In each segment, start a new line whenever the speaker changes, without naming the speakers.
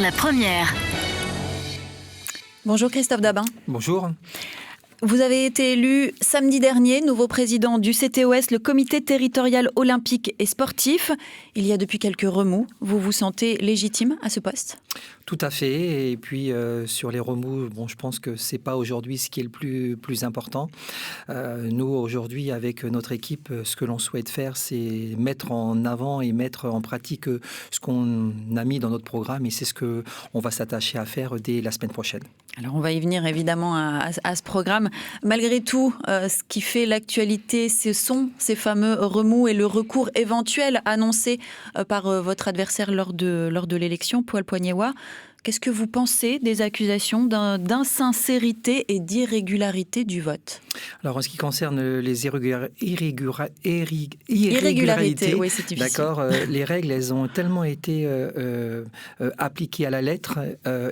La première.
Bonjour Christophe Dabin.
Bonjour.
Vous avez été élu samedi dernier, nouveau président du CTOS, le Comité territorial olympique et sportif. Il y a depuis quelques remous. Vous vous sentez légitime à ce poste ?
Tout à fait. Et puis sur les remous, je pense que c'est pas aujourd'hui ce qui est le plus important. Nous aujourd'hui, avec notre équipe, ce que l'on souhaite faire, c'est mettre en avant et mettre en pratique ce qu'on a mis dans notre programme, et c'est ce que on va s'attacher à faire dès la semaine prochaine.
Alors on va y venir évidemment à ce programme. Malgré tout, ce qui fait l'actualité, ce sont ces fameux remous et le recours éventuel annoncé par votre adversaire lors de l'élection, Paul Poignéois. Qu'est-ce que vous pensez des accusations d'insincérité et d'irrégularité du vote ?
Alors, en ce qui concerne les irrégularités,
oui, c'est difficile.
D'accord, les règles, elles ont tellement été appliquées à la lettre,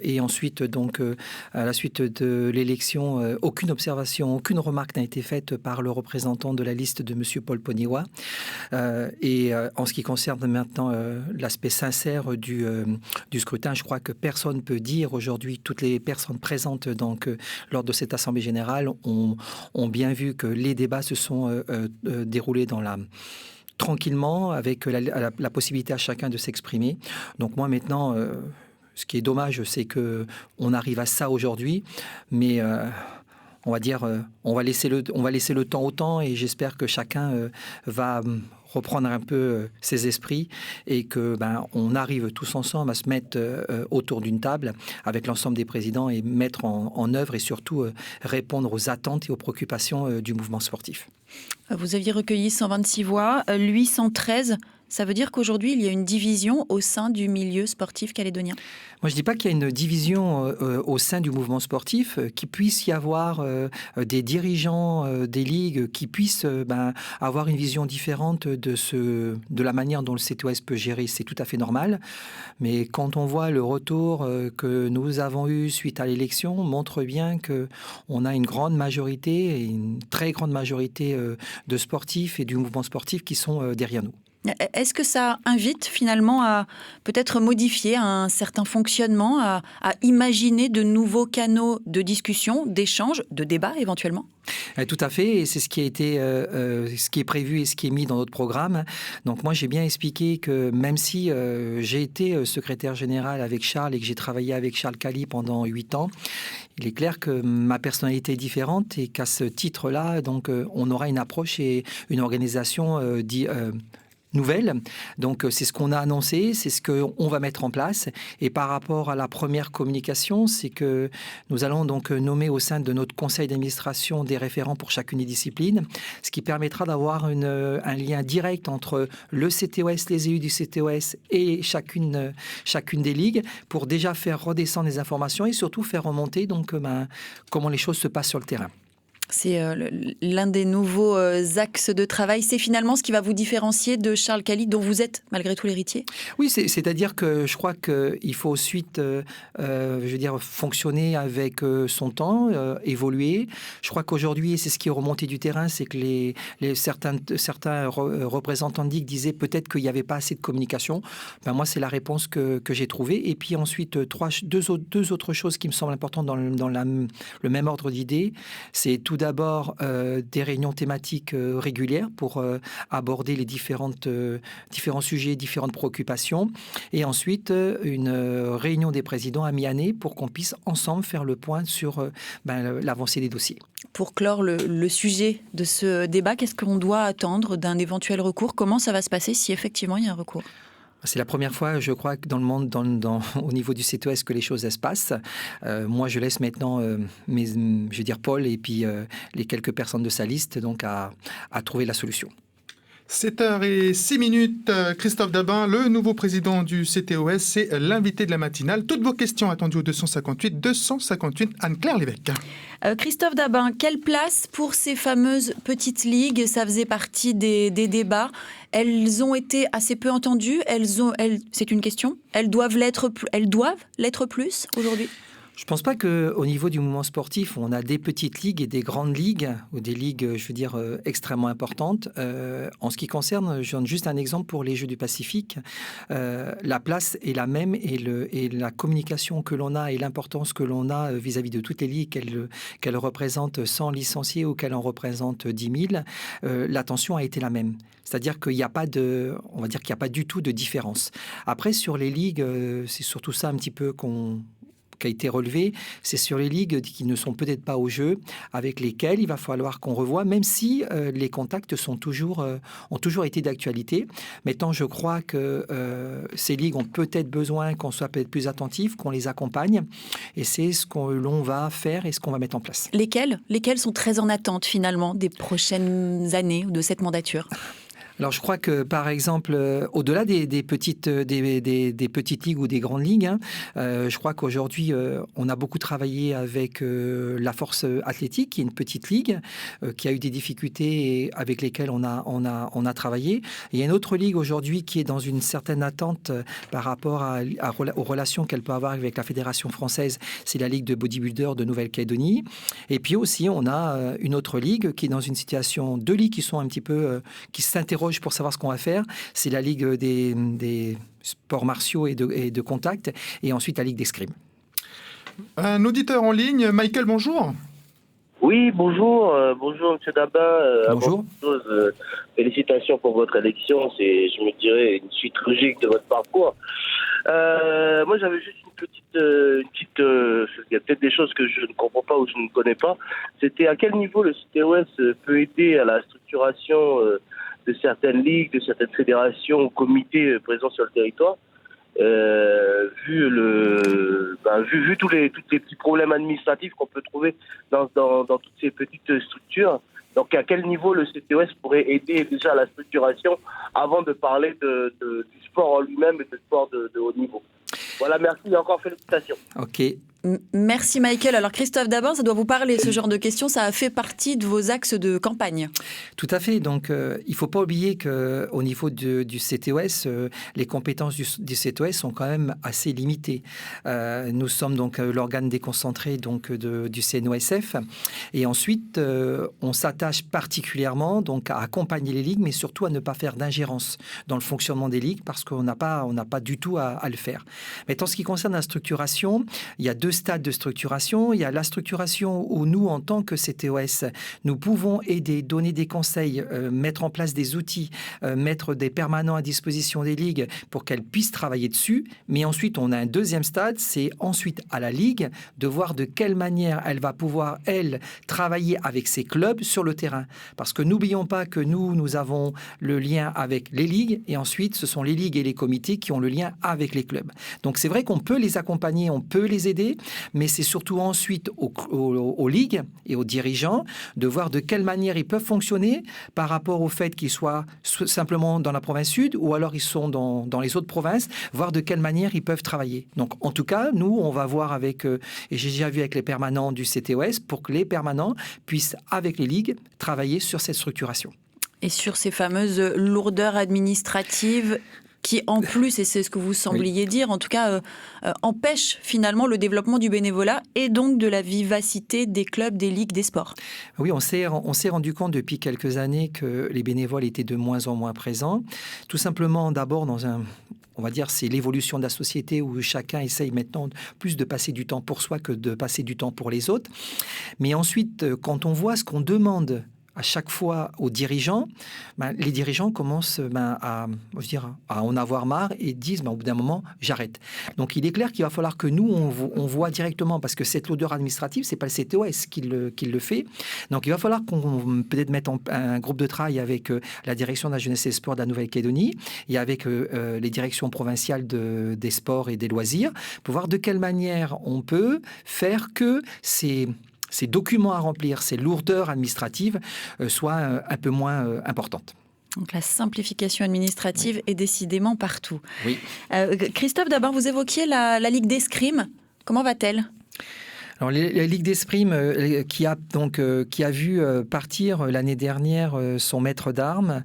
et ensuite, donc, à la suite de l'élection, aucune observation, aucune remarque n'a été faite par le représentant de la liste de M. Paul Poignéois. Et en ce qui concerne maintenant l'aspect sincère du scrutin, je crois que personne ne peut dire aujourd'hui, toutes les personnes présentes donc, lors de cette Assemblée générale ont bien vu que les débats se sont déroulés tranquillement, avec la possibilité à chacun de s'exprimer. Donc moi maintenant, ce qui est dommage, c'est qu'on arrive à ça aujourd'hui, mais on va dire, on va laisser le temps au temps, et j'espère que chacun va reprendre un peu ses esprits, et que on arrive tous ensemble à se mettre autour d'une table avec l'ensemble des présidents et mettre en œuvre, et surtout répondre aux attentes et aux préoccupations du mouvement sportif.
Vous aviez recueilli 126 voix, lui 113. Ça veut dire qu'aujourd'hui, il y a une division au sein du milieu sportif calédonien ?
Moi, je ne dis pas qu'il y a une division au sein du mouvement sportif, qu'il puisse y avoir des dirigeants des ligues qui puissent avoir une vision différente de la manière dont le CTOS peut gérer. C'est tout à fait normal. Mais quand on voit le retour que nous avons eu suite à l'élection, montre bien qu'on a une grande majorité, et une très grande majorité de sportifs et du mouvement sportif qui sont derrière nous.
Est-ce que ça invite finalement à peut-être modifier un certain fonctionnement, à imaginer de nouveaux canaux de discussion, d'échange, de débat éventuellement ?
Tout à fait, et c'est ce qui a été, ce qui est prévu et ce qui est mis dans notre programme. Donc moi, j'ai bien expliqué que même si j'ai été secrétaire général avec Charles et que j'ai travaillé avec Charles Cali pendant 8 ans, il est clair que ma personnalité est différente, et qu'à ce titre-là, donc, on aura une approche et une organisation nouvelle. Donc c'est ce qu'on a annoncé, c'est ce qu'on va mettre en place. Et par rapport à la première communication, c'est que nous allons donc nommer au sein de notre conseil d'administration des référents pour chacune des disciplines, ce qui permettra d'avoir un lien direct entre le CTOS, les élus du CTOS et chacune des ligues, pour déjà faire redescendre les informations et surtout faire remonter donc, comment les choses se passent sur le terrain.
C'est l'un des nouveaux axes de travail. C'est finalement ce qui va vous différencier de Charles Cali, dont vous êtes malgré tout l'héritier ?
Oui, c'est-à-dire que je crois qu'il faut ensuite, fonctionner avec son temps, évoluer. Je crois qu'aujourd'hui, et c'est ce qui est remonté du terrain, c'est que certains représentants de ligue disaient peut-être qu'il n'y avait pas assez de communication. Moi, c'est la réponse que j'ai trouvée. Et puis ensuite, deux autres choses qui me semblent importantes dans le même ordre d'idées. C'est tout d'abord des réunions thématiques régulières pour aborder les différents sujets, différentes préoccupations. Et ensuite, une réunion des présidents à mi-année pour qu'on puisse ensemble faire le point sur l'avancée des dossiers.
Pour clore le sujet de ce débat, qu'est-ce qu'on doit attendre d'un éventuel recours ? Comment ça va se passer si effectivement il y a un recours ?
C'est la première fois, je crois, que dans le monde, au niveau du CTOS, que les choses se passent. Moi, je laisse maintenant, Paul et puis les quelques personnes de sa liste donc à trouver la solution.
7h06, Christophe Dabin, le nouveau président du CTOS, c'est l'invité de la matinale. Toutes vos questions attendues au 258, Anne-Claire Lévesque.
Christophe Dabin, quelle place pour ces fameuses petites ligues ? Ça faisait partie des débats. Elles ont été assez peu entendues. C'est une question. Elles doivent l'être plus aujourd'hui ?
Je ne pense pas qu'au niveau du mouvement sportif, on a des petites ligues et des grandes ligues, ou des ligues, je veux dire, extrêmement importantes. En ce qui concerne, je donne juste un exemple pour les Jeux du Pacifique. La place est la même et la communication que l'on a et l'importance que l'on a vis-à-vis de toutes les ligues, qu'elles représentent 100 licenciés ou qu'elles en représentent 10 000, l'attention a été la même. C'est-à-dire qu'il n'y a pas on va dire qu'il n'y a pas du tout de différence. Après, sur les ligues, c'est surtout ça un petit peu qui a été relevé, c'est sur les ligues qui ne sont peut-être pas au jeu, avec lesquelles il va falloir qu'on revoie, même si les contacts ont toujours été d'actualité. Maintenant, je crois que ces ligues ont peut-être besoin qu'on soit peut-être plus attentif, qu'on les accompagne, et c'est ce que l'on va faire et ce qu'on va mettre en place.
Lesquelles sont très en attente finalement des prochaines années ou de cette mandature ?
Alors, je crois que, par exemple, au-delà des petites ligues ou des grandes ligues, je crois qu'aujourd'hui, on a beaucoup travaillé avec la Force Athlétique, qui est une petite ligue, qui a eu des difficultés et avec lesquelles on a travaillé. Et il y a une autre ligue aujourd'hui qui est dans une certaine attente par rapport aux relations qu'elle peut avoir avec la Fédération française. C'est la Ligue de bodybuilder de Nouvelle-Calédonie. Et puis aussi, on a une autre ligue qui est dans une situation, deux ligues qui sont un petit peu, qui s'interrogent pour savoir ce qu'on va faire. C'est la Ligue des sports martiaux et de contact, et ensuite la Ligue d'escrime.
Un auditeur en ligne, Michael, bonjour.
Oui, bonjour, bonjour M. Dabin.
Bonjour.
Félicitations pour votre élection, c'est, je me dirais, une suite logique de votre parcours. Moi, j'avais juste une petite, il y a peut-être des choses que je ne comprends pas ou je ne connais pas. C'était à quel niveau le CTOS peut aider à la structuration de certaines ligues, de certaines fédérations ou comités présents sur le territoire, vu tous les petits problèmes administratifs qu'on peut trouver dans toutes ces petites structures. Donc, à quel niveau le CTOS pourrait aider déjà à la structuration avant de parler du sport en lui-même et du sport de haut niveau? Voilà, merci et encore félicitations.
Ok.
Merci Michael. Alors Christophe Dabin, ça doit vous parler ce genre de questions, ça a fait partie de vos axes de campagne.
Tout à fait, donc il ne faut pas oublier qu'au niveau du CTOS, les compétences du CTOS sont quand même assez limitées. Nous sommes donc l'organe déconcentré donc, du CNOSF et ensuite on s'attache particulièrement donc, à accompagner les ligues mais surtout à ne pas faire d'ingérence dans le fonctionnement des ligues parce qu'on n'a pas du tout à le faire. Mais en ce qui concerne la structuration, il y a deux stades de structuration. Il y a la structuration où nous, en tant que CTOS, nous pouvons aider, donner des conseils, mettre en place des outils, mettre des permanents à disposition des ligues pour qu'elles puissent travailler dessus. Mais ensuite, on a un deuxième stade, c'est ensuite à la ligue de voir de quelle manière elle va pouvoir, elle, travailler avec ses clubs sur le terrain. Parce que n'oublions pas que nous avons le lien avec les ligues et ensuite, ce sont les ligues et les comités qui ont le lien avec les clubs. Donc, c'est vrai qu'on peut les accompagner, on peut les aider, mais c'est surtout ensuite aux ligues et aux dirigeants de voir de quelle manière ils peuvent fonctionner par rapport au fait qu'ils soient simplement dans la province sud ou alors ils sont dans les autres provinces, voir de quelle manière ils peuvent travailler. Donc, en tout cas, nous, on va voir avec, et j'ai déjà vu avec les permanents du CTOS, pour que les permanents puissent, avec les ligues, travailler sur cette structuration.
Et sur ces fameuses lourdeurs administratives qui, en plus, et c'est ce que vous sembliez dire, en tout cas, empêche finalement le développement du bénévolat et donc de la vivacité des clubs, des ligues, des sports.
Oui, on s'est rendu compte depuis quelques années que les bénévoles étaient de moins en moins présents. Tout simplement, d'abord, on va dire, c'est l'évolution de la société où chacun essaye maintenant plus de passer du temps pour soi que de passer du temps pour les autres. Mais ensuite, quand on voit ce qu'on demande à chaque fois aux dirigeants, les dirigeants commencent à en avoir marre et disent au bout d'un moment, j'arrête. Donc il est clair qu'il va falloir que nous, on voit directement, parce que cette lourdeur administrative, ce n'est pas le CTOS qui le fait. Donc il va falloir qu'on peut-être mette un groupe de travail avec la direction de la jeunesse et des sports de la Nouvelle-Calédonie et avec les directions provinciales des sports et des loisirs, pour voir de quelle manière on peut faire que ces documents à remplir, ces lourdeurs administratives soient un peu moins importantes.
Donc la simplification administrative est décidément partout.
Oui.
Christophe, d'abord, vous évoquiez la Ligue d'escrime. Comment va-t-elle ?
Alors, la Ligue d'Escrime qui a vu partir l'année dernière son maître d'armes,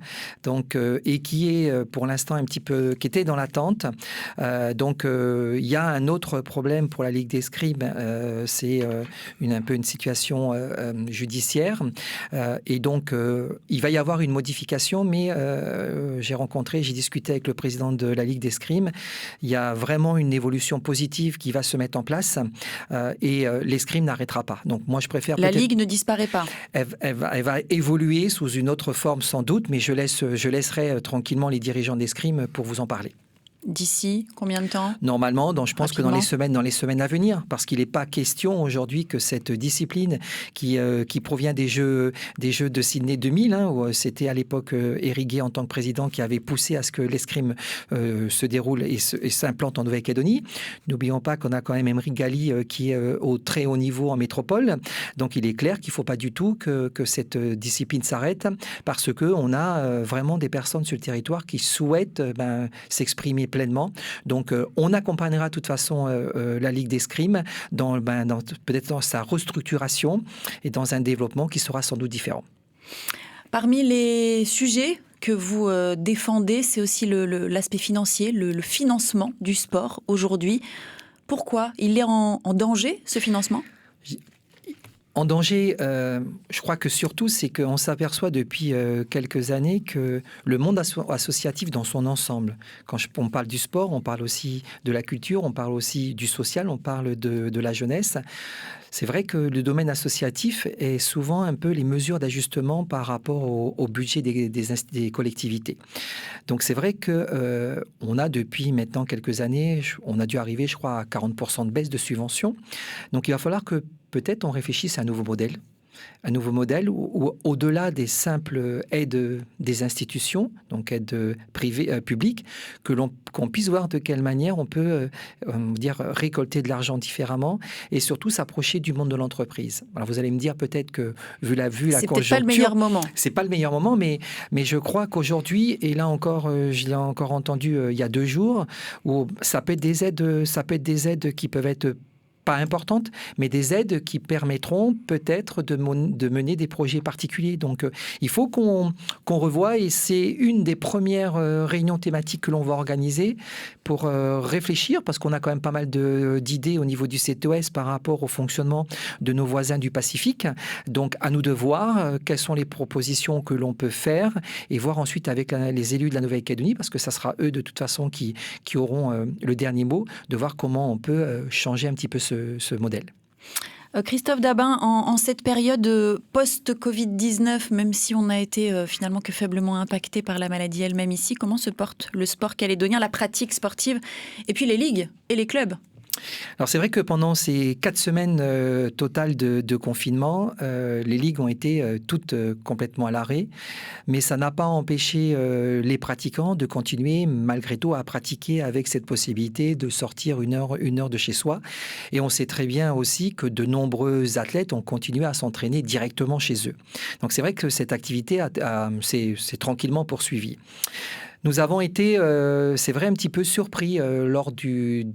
et qui est pour l'instant qui était dans l'attente. Il y a un autre problème pour la Ligue d'Escrime, c'est un peu une situation judiciaire. Il va y avoir une modification, mais j'ai discuté avec le président de la Ligue d'Escrime. Il y a vraiment une évolution positive qui va se mettre en place et l'escrime n'arrêtera pas. Donc moi, je préfère...
La Ligue ne disparaît pas.
Elle va évoluer sous une autre forme sans doute, mais je laisserai tranquillement les dirigeants d'escrime pour vous en parler.
D'ici combien de temps ?
Normalement, je pense
Rapidement.
que dans les semaines à venir, parce qu'il n'est pas question aujourd'hui que cette discipline qui provient des Jeux de Sydney 2000, où c'était à l'époque Éric Gay en tant que président qui avait poussé à ce que l'escrime se déroule et s'implante en Nouvelle-Calédonie. N'oublions pas qu'on a quand même Émeric Gali qui est au très haut niveau en métropole. Donc il est clair qu'il ne faut pas du tout que cette discipline s'arrête, parce qu'on a vraiment des personnes sur le territoire qui souhaitent s'exprimer pleinement. Donc, on accompagnera de toute façon la Ligue d'Escrime peut-être dans sa restructuration et dans un développement qui sera sans doute différent.
Parmi les sujets que vous défendez, c'est aussi l'aspect financier, le financement du sport aujourd'hui. Pourquoi ? Il est en danger, ce financement ?
En danger, je crois que surtout, c'est qu'on s'aperçoit depuis quelques années que le monde associatif dans son ensemble, quand on parle du sport, on parle aussi de la culture, on parle aussi du social, on parle de la jeunesse. C'est vrai que le domaine associatif est souvent un peu les mesures d'ajustement par rapport au budget des collectivités. Donc c'est vrai qu'on a depuis maintenant quelques années, on a dû arriver, je crois, à 40% de baisse de subventions. Donc il va falloir que peut-être on réfléchisse à un nouveau modèle où au-delà des simples aides des institutions, donc aides privées, publiques, qu'on puisse voir de quelle manière on peut récolter de l'argent différemment et surtout s'approcher du monde de l'entreprise. Alors vous allez me dire peut-être que vu la conjoncture,
c'est peut-être pas le meilleur moment.
C'est pas le meilleur moment, mais je crois qu'aujourd'hui, et là encore, je l'ai encore entendu il y a 2 jours, où ça peut être des aides qui peuvent être pas importantes, mais des aides qui permettront peut-être de mener des projets particuliers. Donc, il faut qu'on revoie, et c'est une des premières réunions thématiques que l'on va organiser pour réfléchir, parce qu'on a quand même pas mal d'idées au niveau du CTOS par rapport au fonctionnement de nos voisins du Pacifique. Donc, à nous de voir quelles sont les propositions que l'on peut faire et voir ensuite avec les élus de la Nouvelle-Calédonie, parce que ça sera eux de toute façon qui auront le dernier mot, de voir comment on peut changer un petit peu ce modèle.
Christophe Dabin, en cette période post-Covid-19, même si on a été finalement que faiblement impacté par la maladie elle-même ici, comment se porte le sport calédonien, la pratique sportive, et puis les ligues et les clubs ?
Alors c'est vrai que pendant ces 4 semaines totales de confinement, les ligues ont été toutes complètement à l'arrêt, mais ça n'a pas empêché les pratiquants de continuer malgré tout à pratiquer avec cette possibilité de sortir une heure de chez soi. Et on sait très bien aussi que de nombreux athlètes ont continué à s'entraîner directement chez eux. Donc c'est vrai que cette activité s'est tranquillement poursuivie. Nous avons été, c'est vrai, un petit peu surpris lors du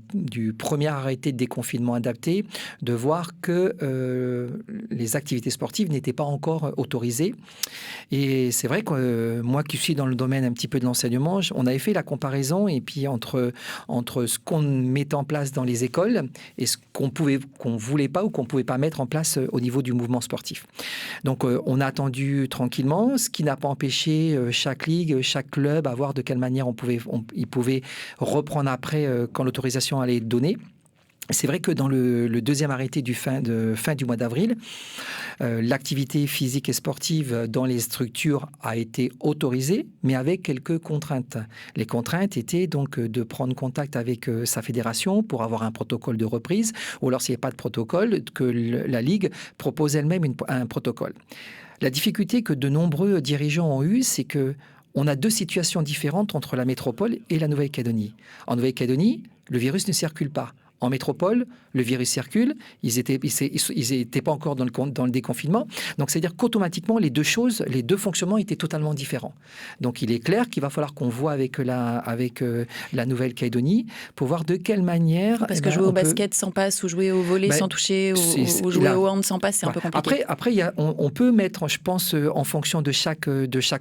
premier arrêté de déconfinement adapté de voir que les activités sportives n'étaient pas encore autorisées. Et c'est vrai que moi qui suis dans le domaine un petit peu de l'enseignement, on avait fait la comparaison et puis entre ce qu'on mettait en place dans les écoles et ce qu'on voulait pas ou qu'on pouvait pas mettre en place au niveau du mouvement sportif. Donc on a attendu tranquillement, ce qui n'a pas empêché chaque ligue, chaque club à voir de quelle manière ils pouvaient reprendre après quand l'autorisation allait être donnée. C'est vrai que dans le deuxième arrêté fin du mois d'avril, l'activité physique et sportive dans les structures a été autorisée, mais avec quelques contraintes. Les contraintes étaient donc de prendre contact avec sa fédération pour avoir un protocole de reprise, ou alors s'il n'y a pas de protocole, que la Ligue propose elle-même un protocole. La difficulté que de nombreux dirigeants ont eue, c'est que on a 2 situations différentes entre la métropole et la Nouvelle-Calédonie. En Nouvelle-Calédonie, le virus ne circule pas. en métropole, le virus circule, ils étaient pas encore dans le déconfinement. Donc, c'est-à-dire qu'automatiquement, les deux fonctionnements étaient totalement différents. Donc, il est clair qu'il va falloir qu'on voit avec la Nouvelle-Calédonie pour voir de quelle manière...
Parce que jouer au basket sans passe, ou jouer au volley sans toucher, ou jouer au hand sans passe, c'est un peu compliqué.
Après on peut mettre, je pense, en fonction de chaque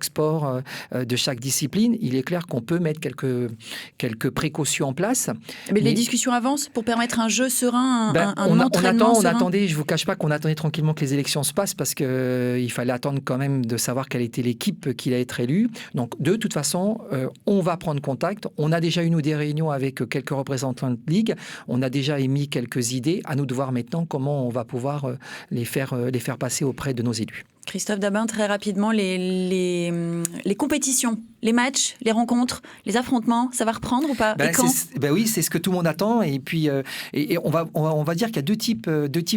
sport, de chaque discipline, il est clair qu'on peut mettre quelques précautions en place.
Mais les discussions avancent pour permettre un jeu serein, un entraînement serein.
On attendait, je ne vous cache pas qu'on attendait tranquillement que les élections se passent parce qu'il fallait attendre quand même de savoir quelle était l'équipe qui allait être élue. Donc, de toute façon, on va prendre contact. On a déjà eu, nous, des réunions avec quelques représentants de ligue. On a déjà émis quelques idées. À nous de voir maintenant comment on va pouvoir les faire passer auprès de nos élus.
Christophe Dabin, très rapidement, les compétitions, les matchs, les rencontres, les affrontements, ça va reprendre ou pas? Et quand?
Oui, c'est ce que tout le monde attend. Et puis, on va dire qu'il y a deux types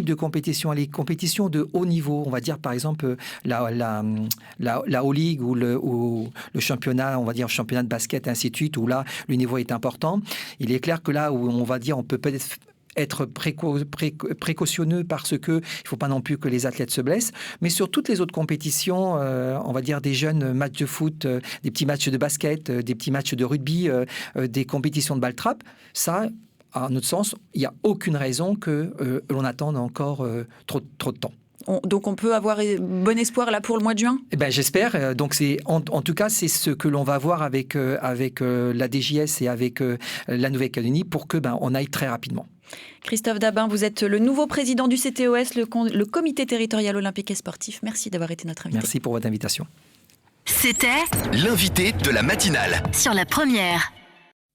de compétitions. Les compétitions de haut niveau, on va dire par exemple la Haut League ou le championnat, on va dire championnat de basket, ainsi de suite, où là, le niveau est important. Il est clair que là où on va dire, on peut peut-être être précautionneux parce que il ne faut pas non plus que les athlètes se blessent, mais sur toutes les autres compétitions, on va dire des jeunes matchs de foot, des petits matchs de basket, des petits matchs de rugby, des compétitions de balle-trappe, ça, à notre sens, il n'y a aucune raison que l'on attende encore trop de temps.
Donc on peut avoir bon espoir là pour le mois de juin?
J'espère. Donc en tout cas, c'est ce que l'on va voir avec la DJS et avec la Nouvelle-Calédonie pour que on aille très rapidement.
Christophe Dabin, vous êtes le nouveau président du CTOS, le Comité territorial olympique et sportif. Merci d'avoir été notre invité.
Merci pour votre invitation.
C'était
l'invité de la matinale
sur la première.